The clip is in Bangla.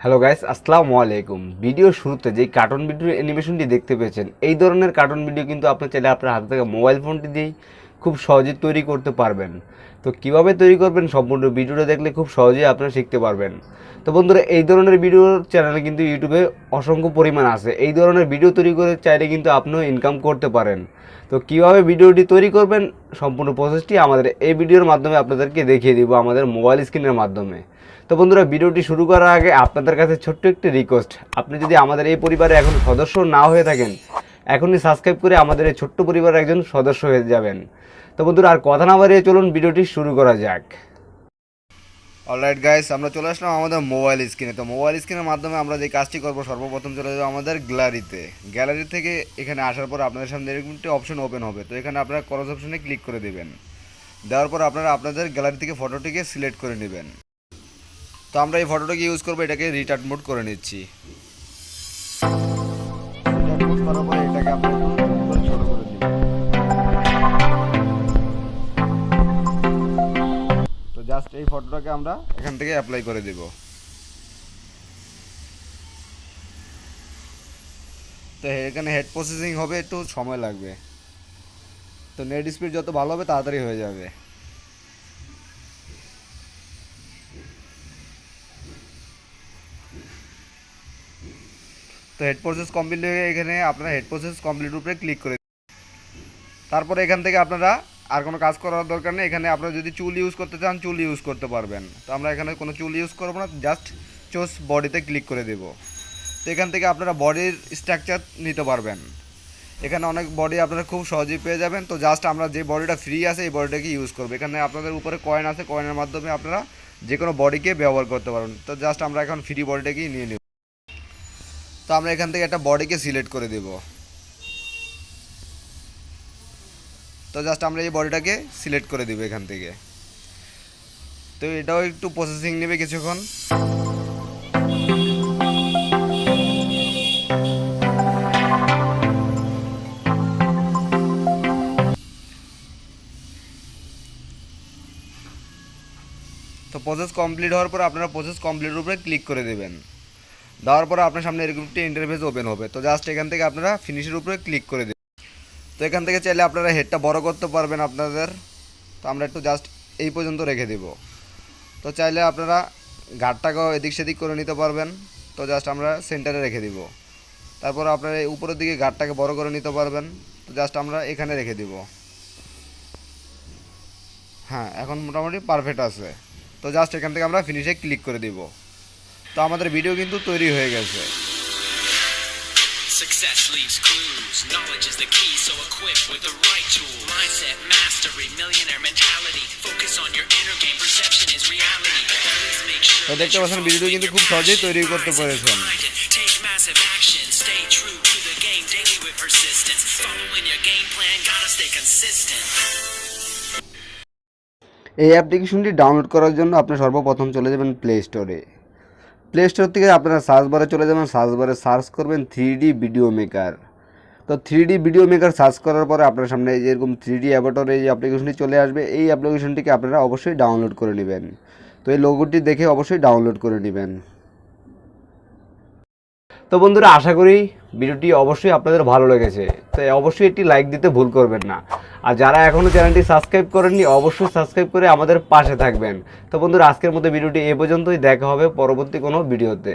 হ্যালো গাইস, আসসালামু আলাইকুম। ভিডিও শুরুতে যেই কার্টুন ভিডিওর অ্যানিমেশনটি দেখতে পেয়েছেন, এই ধরনের কার্টুন ভিডিও কিন্তু আপনি চাইলে আপনার হাতে থাকা মোবাইল ফোনটি দিয়েই খুব সহজেই তৈরি করতে পারবেন। তো কিভাবে তৈরি করবেন সম্পূর্ণ ভিডিওটা দেখলে খুব সহজেই আপনারা শিখতে পারবেন। তো বন্ধুরা, এই ধরনের ভিডিওর চ্যানেল কিন্তু ইউটিউবে অসংখ্য পরিমাণ আছে। এই ধরনের ভিডিও তৈরি করে চাইলে কিন্তু আপনিও ইনকাম করতে পারেন। তো কিভাবে ভিডিওটি তৈরি করবেন সম্পূর্ণ প্রসেসটি আমাদের এই ভিডিওর মাধ্যমে আপনাদেরকে দেখিয়ে দিব আমাদের মোবাইল স্ক্রিনের মাধ্যমে। তো বন্ধুরা, ভিডিওটি শুরু করার আগে আপনাদের কাছে ছোট্ট একটি রিকোয়েস্ট, আপনি যদি আমাদের এই পরিবারে এখন সদস্য না হয়ে থাকেন, এখনই সাবস্ক্রাইব করে আমাদের এই ছোট্ট পরিবারের একজন সদস্য হয়ে যাবেন। তো বন্ধুরা, আর কথা না বাড়িয়ে চলুন ভিডিওটি শুরু করা যাক। অলরাইট গাইস, আমরা চলে আসলাম আমাদের মোবাইল স্ক্রিনে। তো মোবাইল স্ক্রিনের মাধ্যমে আমরা যে কাজটি করব, সর্বপ্রথম চলে যাবো আমাদের গ্যালারি থেকে এখানে আসার পর আপনাদের সামনে এরকম একটি অপশন ওপেন হবে। তো এখানে আপনারা ক্রস অপশনে ক্লিক করে দেবেন। দেওয়ার পর আপনারা আপনাদের গ্যালারি থেকে ফটোটিকে সিলেক্ট করে নেবেন। তো আমরা এই ফটোটাকে ইউজ করবো, এটাকে রিটার্ন মোড করে নিচ্ছি। রিটার্ন মোড করার পরে এটাকে আমরা ছোট করে দিব। তো জাস্ট এই ফটোটাকে আমরা এখান থেকে অ্যাপ্লাই করে দেব। তো এখানে হেড প্রসেসিং হবে, একটু সময় লাগবে। তো নেট স্পিড যত ভালো হবে তাড়াতাড়ি হয়ে যাবে। তো হেড প্রসেস কমপ্লিট হয়ে এখানে আপনারা হেড প্রসেস কমপ্লিট উপরে ক্লিক করে, তারপরে এখান থেকে আপনারা আর কোনো কাজ করার দরকার নেই। এখানে আপনারা যদি চুল ইউজ করতে চান চুল ইউজ করতে পারবেন। তো আমরা এখানে কোনো চুল ইউজ করবো না, জাস্ট চোস বডিতে ক্লিক করে দেব। তো এখান থেকে আপনারা বডির স্ট্রাকচার নিতে পারবেন। এখানে অনেক বডি আপনারা খুব সহজেই পেয়ে যাবেন। তো জাস্ট আমরা যে বডিটা ফ্রি আছে এই বডিটাকে ইউজ করবো। এখানে আপনাদের উপরে কয়েন আছে, কয়েনের মাধ্যমে আপনারা যে কোনো বডিকে ব্যবহার করতে পারবেন। তো জাস্ট আমরা এখন ফ্রি বডিটাকেই নিয়ে নেব। তো আমরা এখান থেকে একটা বডিকে সিলেক্ট করে দেব। তো জাস্ট আমরা এই বডিটাকে সিলেক্ট করে দেব এখান থেকে। তো এটাও একটু প্রসেসিং নেবে কিছুক্ষণ। তো প্রসেস কমপ্লিট হওয়ার পর আপনারা প্রসেস কমপ্লিটের উপরে ক্লিক করে দেবেন। দেওয়ার পরে আপনার সামনে এরকম একটি ইন্টারফেস ওপেন হবে। তো জাস্ট এখান থেকে আপনারা ফিনিশের উপরে ক্লিক করে দেবেন। তো এখান থেকে চাইলে আপনারা হেডটা বড় করতে পারবেন আপনাদের। তো আমরা একটু জাস্ট এই পর্যন্ত রেখে দেব। তো চাইলে আপনারা ঘাটটাকেও এদিক সেদিক করে নিতে পারবেন। তো জাস্ট আমরা সেন্টারে রেখে দিব। তারপর আপনারা এই উপরের দিকে ঘাটটাকে বড় করে নিতে পারবেন। তো জাস্ট আমরা এখানে রেখে দিব। হ্যাঁ, এখন মোটামুটি পারফেক্ট আছে। তো জাস্ট এখান থেকে আমরা ফিনিশে ক্লিক করে দিব। তো আমাদের ভিডিও কিন্তু তৈরি হয়ে গেছে। Success leaves clues. Knowledge is the key, so equip with the right tool. Mindset mastery, millionaire mentality. Focus on your inner game, perception is reality. Always make sure. তো দেখতে পাচ্ছেন ভিডিও কিন্তু খুব সহজেই তৈরি করতে পেরেছেন। Take massive action, stay true to the game daily with persistence. Following your game plan, gotta stay consistent. এই অ্যাপ্লিকেশনটি ডাউনলোড করার জন্য আপনি সর্বপ্রথম চলে যাবেন প্লে স্টোরে। প্লে স্টোর থেকে আপনারা সার্চ বারে চলে যাবেন। সার্চ বারে সার্চ করবেন 3D ভিডিও মেকার। তো 3D ভিডিও মেকার সার্চ করার পরে আপনার সামনে এরকম 3D অ্যাভাটার এই অ্যাপ্লিকেশনটি চলে আসবে। এই অ্যাপ্লিকেশনটিকে আপনারা অবশ্যই ডাউনলোড করে নেবেন। তো এই লোগোটি দেখে অবশ্যই ডাউনলোড করে নেবেন। তো বন্ধুরা, আশা করি ভিডিওটি অবশ্যই আপনাদের ভালো লেগেছে। তো অবশ্যই একটি লাইক দিতে ভুল করবেন না। আর যারা এখনও চ্যানেলটি সাবস্ক্রাইব করেননি অবশ্যই সাবস্ক্রাইব করে আমাদের পাশে থাকবেন। তো বন্ধুরা, আজকের মতো ভিডিওটি এ পর্যন্তই। দেখা হবে পরবর্তী কোনো ভিডিওতে।